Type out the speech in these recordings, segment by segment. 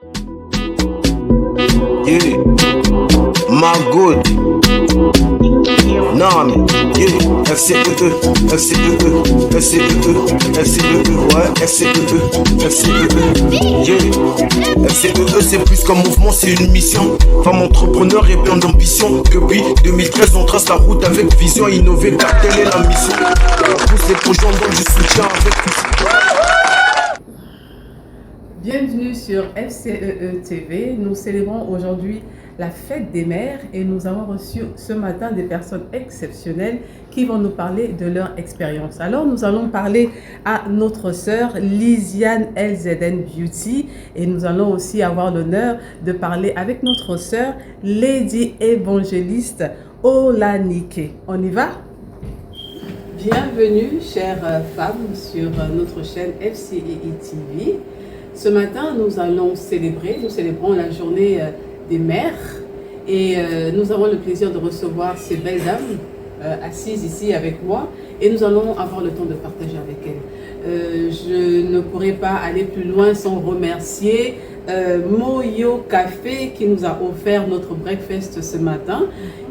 Yeah, my good. Non mais, yeah, FCEE, FCEE, FCEE, FCEE, ouais, FCEE, FCEE, yeah. FCEE c'est plus qu'un mouvement, c'est une mission. Femme entrepreneur et plein d'ambition. Depuis 2013 on trace la route avec vision. Innover car telle est la mission. Pousse les projets, on donne du soutien avec Bienvenue sur FCEE TV. Nous célébrons aujourd'hui la fête des mères et nous avons reçu ce matin des personnes exceptionnelles qui vont nous parler de leur expérience. Alors nous allons parler à notre sœur Lisiane LZN Beauty et nous allons aussi avoir l'honneur de parler avec notre sœur Lady Évangéliste Olanike. On y va? Bienvenue chères femmes sur notre chaîne FCEE TV. Ce matin, nous célébrons la journée des mères et nous avons le plaisir de recevoir ces belles dames assises ici avec moi et nous allons avoir le temps de partager avec elles. Je ne pourrais pas aller plus loin sans remercier Moyo Café qui nous a offert notre breakfast ce matin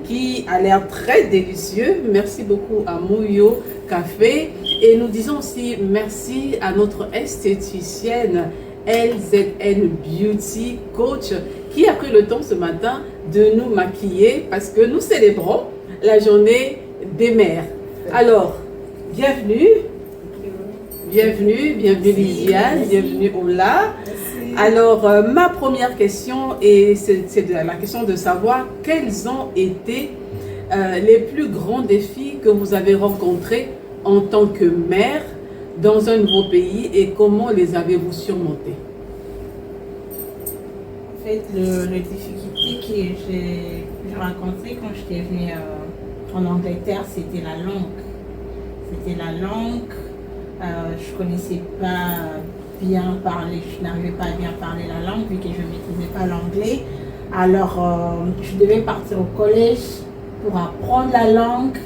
qui a l'air très délicieux. Merci beaucoup à Moyo Café et nous disons aussi merci à notre esthéticienne LZN Beauty Coach qui a pris le temps ce matin de nous maquiller parce que nous célébrons la journée des mères. Alors, bienvenue Lisiane, bienvenue Ola. Alors, ma première question, c'est la question de savoir quels ont été les plus grands défis que vous avez rencontrés en tant que mère dans un nouveau pays et comment les avez-vous surmontés? En fait, les difficultés que j'ai rencontrées quand j'étais venue en Angleterre, c'était la langue. Je ne connaissais pas bien parler, je n'arrivais pas à bien parler la langue vu que je ne maîtrisais pas l'anglais. Alors, je devais partir au collège pour apprendre la langue.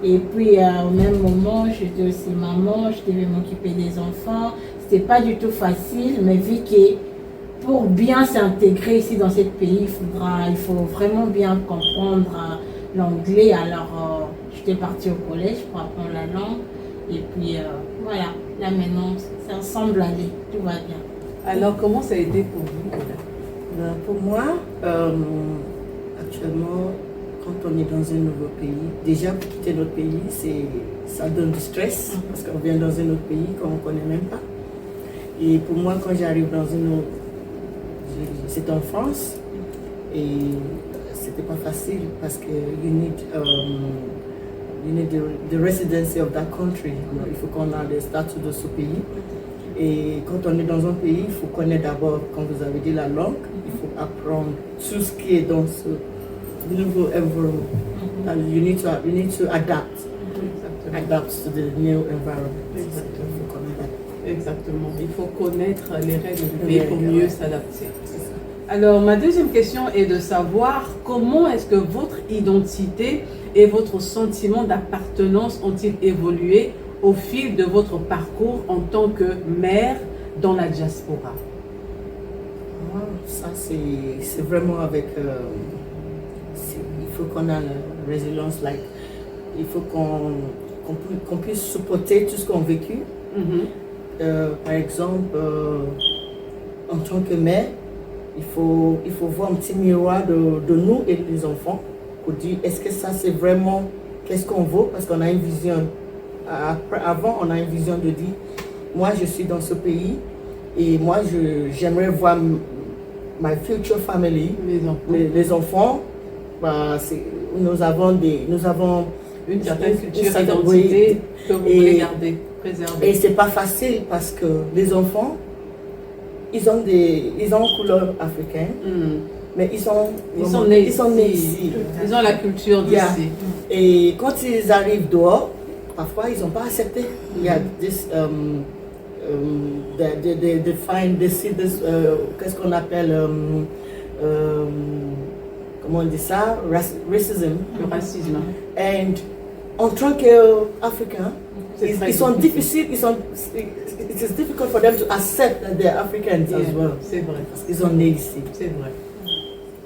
Et puis au même moment, j'étais aussi maman, je devais m'occuper des enfants. C'était pas du tout facile, mais vu que pour bien s'intégrer ici dans ce pays, il faut vraiment bien comprendre l'anglais. Alors j'étais partie au collège pour apprendre la langue. Et puis voilà, là maintenant, ça semble aller, tout va bien. Alors comment ça a été pour vous? Pour moi, actuellement, quand on est dans un nouveau pays, déjà pour quitter notre pays, ça donne du stress parce qu'on vient dans un autre pays qu'on ne connaît même pas. Et pour moi, quand j'arrive dans une autre, c'est en France et c'était pas facile parce que you need the residency of that country. Il faut qu'on ait le statut de ce pays. Et quand on est dans un pays, il faut connaître d'abord, comme vous avez dit, la langue. Il faut apprendre tout ce qui est dans ce nouveau environment. And you need to adapt. Adapt to the new environment. Exactement. Il faut connaître les règles du pays pour mieux s'adapter. Alors, ma deuxième question est de savoir comment est-ce que votre identité et votre sentiment d'appartenance ont-ils évolué au fil de votre parcours en tant que mère dans la diaspora? Ça, c'est vraiment avec... il faut qu'on ait la résilience, il faut qu'on puisse supporter tout ce qu'on a vécu. Par exemple, en tant que mère, il faut voir un petit miroir de nous et des enfants pour dire est-ce que ça c'est vraiment qu'est-ce qu'on vaut, parce qu'on a une vision. Avant, on a une vision de dire moi je suis dans ce pays et moi j'aimerais voir my future family, les enfants. Bah, nous avons une certaine culture, identité que vous voulez garder, préserver. Et c'est pas facile parce que les enfants, ils ont une couleur africaine, mais ils sont nés ici. Ils ont la culture d'ici. Yeah. Et quand ils arrivent dehors, parfois ils n'ont pas accepté. Il y a this, they see this, qu'est-ce qu'on appelle, comment on dit ça, racism. Le racisme. Et en tant qu'Africains, ils sont difficiles, ils it is difficult for them to accept that they're Africans as well. C'est vrai. Parce qu'ils sont nés ici. C'est vrai.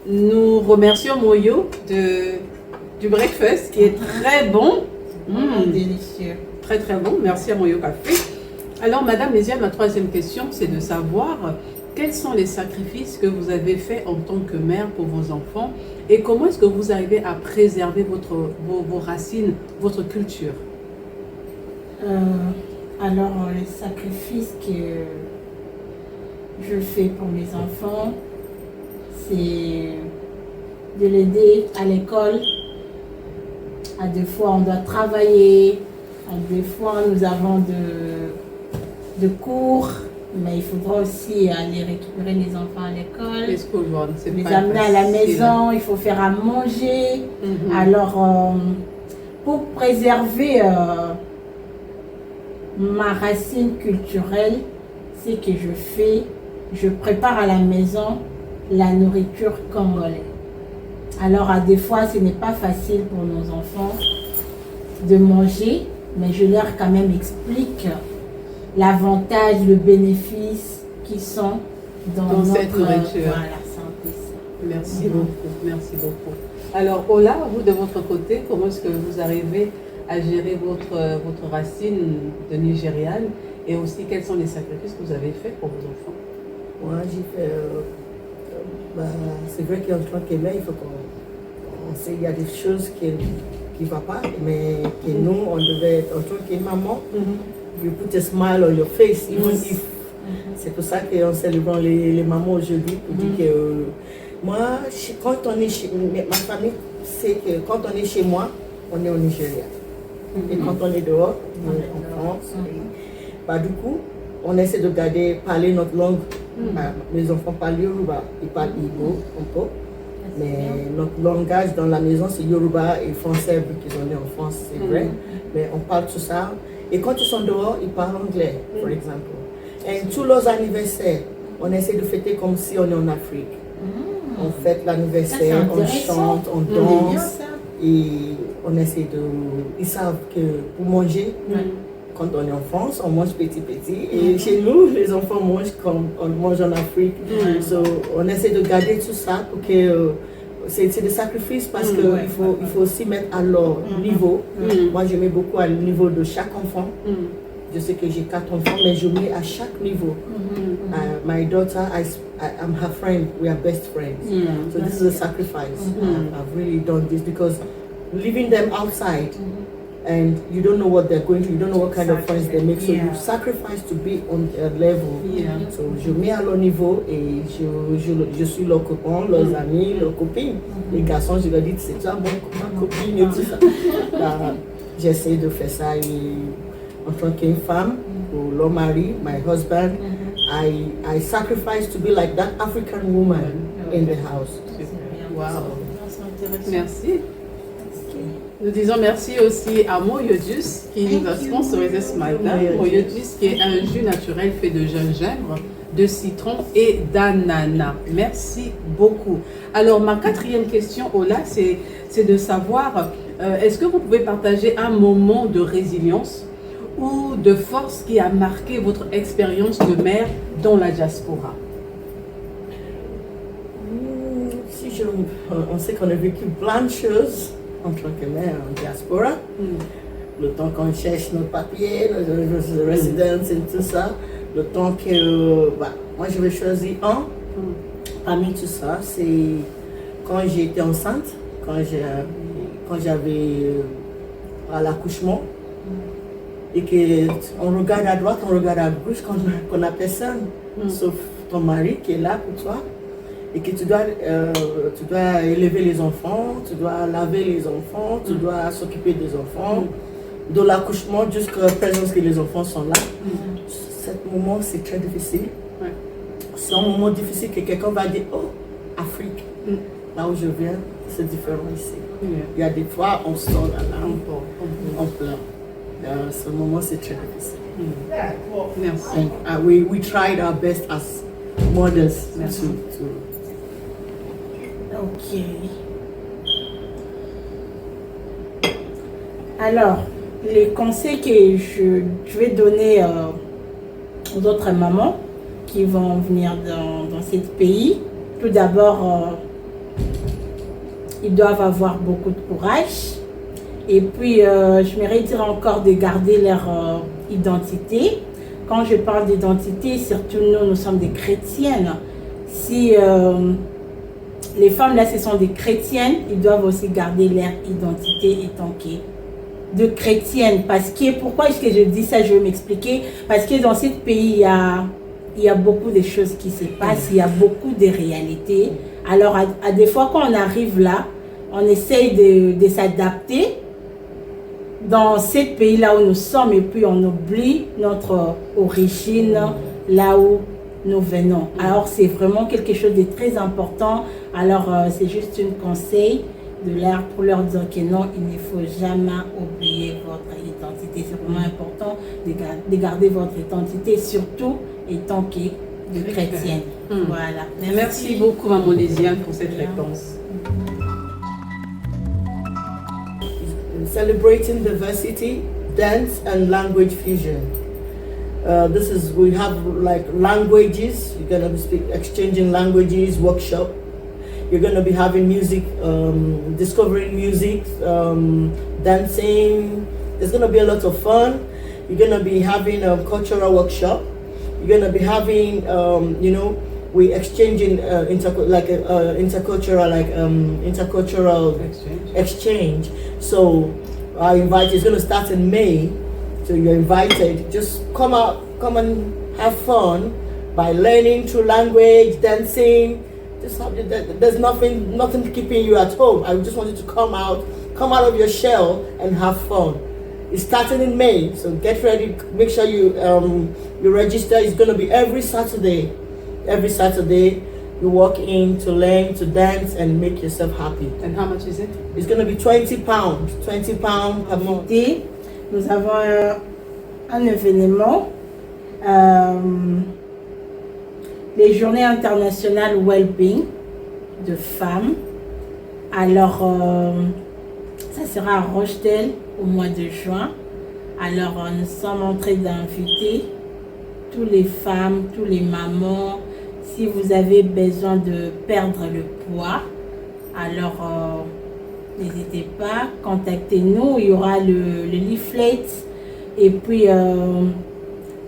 Nous remercions Moyo du breakfast qui est très bon. Délicieux. Très très bon. Merci à Moyo Café. Alors, Madame Lésiane, ma troisième question, c'est de savoir quels sont les sacrifices que vous avez faits en tant que mère pour vos enfants et comment est-ce que vous arrivez à préserver vos racines, votre culture. Alors, les sacrifices que je fais pour mes enfants, c'est de l'aider à l'école. À des fois, on doit travailler. À des fois, nous avons de cours. Mais il faudra aussi aller récupérer les enfants à l'école. Les amener à la maison. Il faut faire à manger. Alors, pour préserver ma racine culturelle, c'est que je prépare à la maison la nourriture congolaise. Alors, à des fois, ce n'est pas facile pour nos enfants de manger, mais je leur quand même explique l'avantage, le bénéfice qui sont dans cette nourriture. Voilà, santé. Merci beaucoup, merci beaucoup. Alors, Ola, vous de votre côté, comment est-ce que vous arrivez à gérer votre racine de Nigériane et aussi quels sont les sacrifices que vous avez faits pour vos enfants? Moi, j'ai fait. C'est vrai qu'en tant qu'aimant, il faut qu'on sait qu'il y a des choses qui ne vont pas, mais que nous, on devait, en tant que maman, you put a smile on your face, even if. C'est pour ça qu'on célèbre les mamans aujourd'hui pour dire que moi, quand on est chez ma famille, c'est que quand on est chez moi, on est au Nigeria. Et quand on est dehors, on est en France. Du coup, on essaie de parler notre langue. Mes enfants parlent Yoruba, ils parlent Igbo un peu. Mais notre langage dans la maison, c'est Yoruba et français, vu qu'ils sont nés en France, c'est vrai. Mais on parle tout ça. Et quand ils sont dehors, ils parlent anglais, par exemple. Et tous leurs anniversaires, on essaie de fêter comme si on est en Afrique. On fête l'anniversaire, on chante, on danse. Et on essaie de... Ils savent que pour manger, quand on est en France, on mange petit. Et chez nous, les enfants mangent comme on mange en Afrique. So, on essaie de garder tout ça pour que... c'est des sacrifices parce qu'il faut aussi mettre à leur niveau. Moi, je mets beaucoup à niveau de chaque enfant. Je sais que j'ai 4 enfants, mais je mets à chaque niveau. My daughter, I'm her friend. We are best friends. So this is a sacrifice. I've really done this because leaving them outside and you don't know what they're going through, you don't know what kind of friends they make. So you sacrifice to be on their level. So je mets à leur niveau et je suis leur copain, leurs amis, leurs copines. Les garçons, je leur dis, c'est toi ma copine et tout ça. J'essaie de faire ça en tant qu'une femme, pour leur mari, my husband. I sacrifice to be like that African woman in the house. Wow. Merci. Nous disons merci aussi à Moyodus qui nous a sponsorisé ce matin. Moyodus qui est un jus naturel fait de gingembre, de citron et d'ananas. Merci beaucoup. Alors ma 4e question, Ola, c'est de savoir, est-ce que vous pouvez partager un moment de résilience ou de force qui a marqué votre expérience de mère dans la diaspora? On sait qu'on a vécu plein de choses en tant que mère en diaspora. Le temps qu'on cherche nos papiers, nos résidences et tout ça. Le temps que... moi, je vais choisir un. Parmi tout ça, c'est quand j'étais enceinte, quand j'avais à l'accouchement. Et qu'on regarde à droite, on regarde à gauche, qu'on n'a personne, sauf ton mari qui est là pour toi. Et que tu dois élever les enfants, tu dois laver les enfants, tu dois s'occuper des enfants, de l'accouchement jusqu'à présent que les enfants sont là. Ce moment, c'est très difficile. C'est un moment difficile que quelqu'un va dire, oh, Afrique, là où je viens, c'est différent ici. Il y a des fois, on sort là, on pleure. Ce moment, c'est très difficile. Merci. And, we tried our best as mothers to Ok. Alors, les conseils que je vais donner autres mamans qui vont venir dans ce pays. Tout d'abord, ils doivent avoir beaucoup de courage. Et puis, j'aimerais dire encore de garder leur identité. Quand je parle d'identité, surtout nous sommes des chrétiennes. Si les femmes là, ce sont des chrétiennes, ils doivent aussi garder leur identité étant de chrétiennes. Parce que, pourquoi est-ce que je dis ça? Je vais m'expliquer. Parce que dans ce pays, il y a beaucoup de choses qui se passent, il y a beaucoup de réalités. Alors, à des fois, quand on arrive là, on essaye de s'adapter dans ce pays-là où nous sommes et puis on oublie notre origine, là où nous venons. Alors, c'est vraiment quelque chose de très important. Alors, c'est juste un conseil pour leur dire que non, il ne faut jamais oublier votre identité. C'est vraiment important de garder votre identité, surtout étant de chrétienne. Voilà. Merci beaucoup, Maman Lysiane, pour cette réponse. Celebrating diversity, dance and language fusion. We have like languages. You're gonna be exchanging languages workshop. You're gonna be having music, discovering music, dancing. There's gonna be a lot of fun. You're gonna be having a cultural workshop. You're gonna be having, we exchanging intercultural exchange. So I invite you. It's gonna start in May. So you're invited. Just come out, come and have fun by learning through language, dancing. There's nothing keeping you at home. I just want you to come out of your shell and have fun. It's starting in May, so get ready. Make sure you register. It's going to be every Saturday. Every Saturday, you walk in to learn, to dance, and make yourself happy. And how much is it? It's going to be £20. £20 per month. Nous avons un événement, les Journées internationales Wellbeing de femmes. Alors, ça sera à Rochdale au mois de juin. Alors, nous sommes en train d'inviter toutes les femmes, tous les mamans. Si vous avez besoin de perdre le poids, alors n'hésitez pas, contactez-nous. Il y aura le leaflet. Et puis,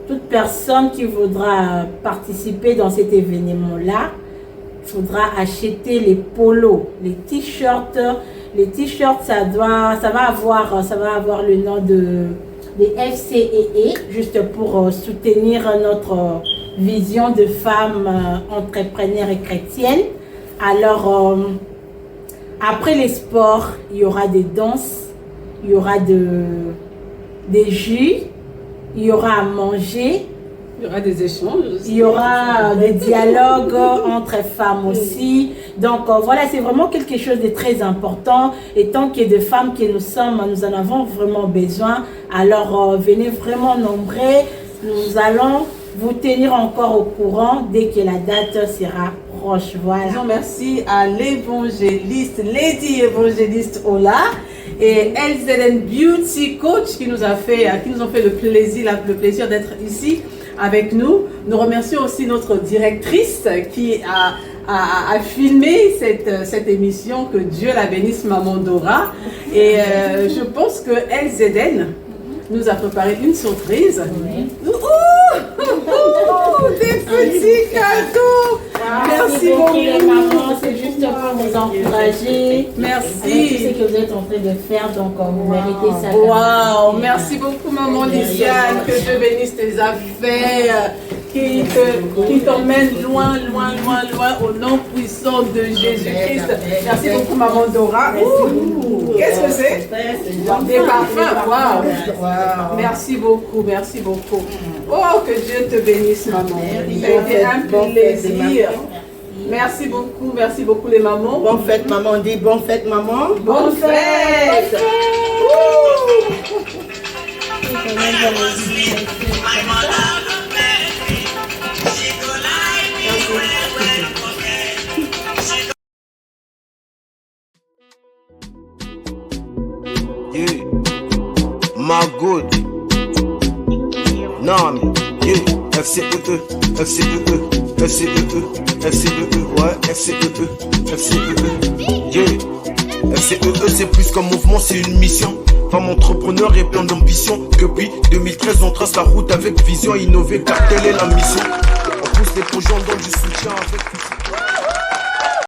toute personne qui voudra participer dans cet événement-là, il faudra acheter les polos, les t-shirts. Les t-shirts, ça va avoir le nom de FCEE, juste pour soutenir notre vision de femmes entrepreneurs et chrétiennes. Alors, après les sports, il y aura des danses, il y aura des jus, il y aura à manger. Il y aura des échanges aussi. Il y aura des dialogues entre femmes aussi. Donc voilà, c'est vraiment quelque chose de très important. Et tant qu'il y a de femmes que nous sommes, nous en avons vraiment besoin. Alors venez vraiment nombreux. Nous allons vous tenir encore au courant dès que la date sera proche. Voilà. Disons merci à l'évangéliste, Lady Évangéliste Ola et LZN Beauty Coach qui nous ont fait le plaisir d'être ici avec nous. Nous remercions aussi notre directrice qui a filmé cette émission. Que Dieu la bénisse, Maman Dora. Et je pense que LZN nous a préparé une surprise. Oui. Des petits cadeaux. Merci beaucoup les mamans, c'est juste pour vous encourager. Merci. Avec tout ce que vous êtes en train de faire, donc vous méritez ça. Wow, merci beaucoup Maman Lysiane, que Dieu bénisse tes affaires, qui t'emmène loin, loin, loin, loin au nom puissant de Jésus-Christ. Merci beaucoup Maman Dora. Qu'est-ce que c'est? Des parfums. Wow. Merci beaucoup, merci beaucoup. Oh, que Dieu te bénisse maman. C'était un plaisir. Merci beaucoup les mamans. Bonne fête maman, on dit bonne fête maman. Bonne fête. Yeah, my good. Nami, yeah, FC, FCEE, FCEE, FCEE, ouais, FCEE, FCEE, yeah. FCEE c'est plus qu'un mouvement, c'est une mission. Femme entrepreneur et plein d'ambition. Depuis 2013 on trace la route avec vision. Innover car telle est la mission. On pousse les projets, on donne du soutien avec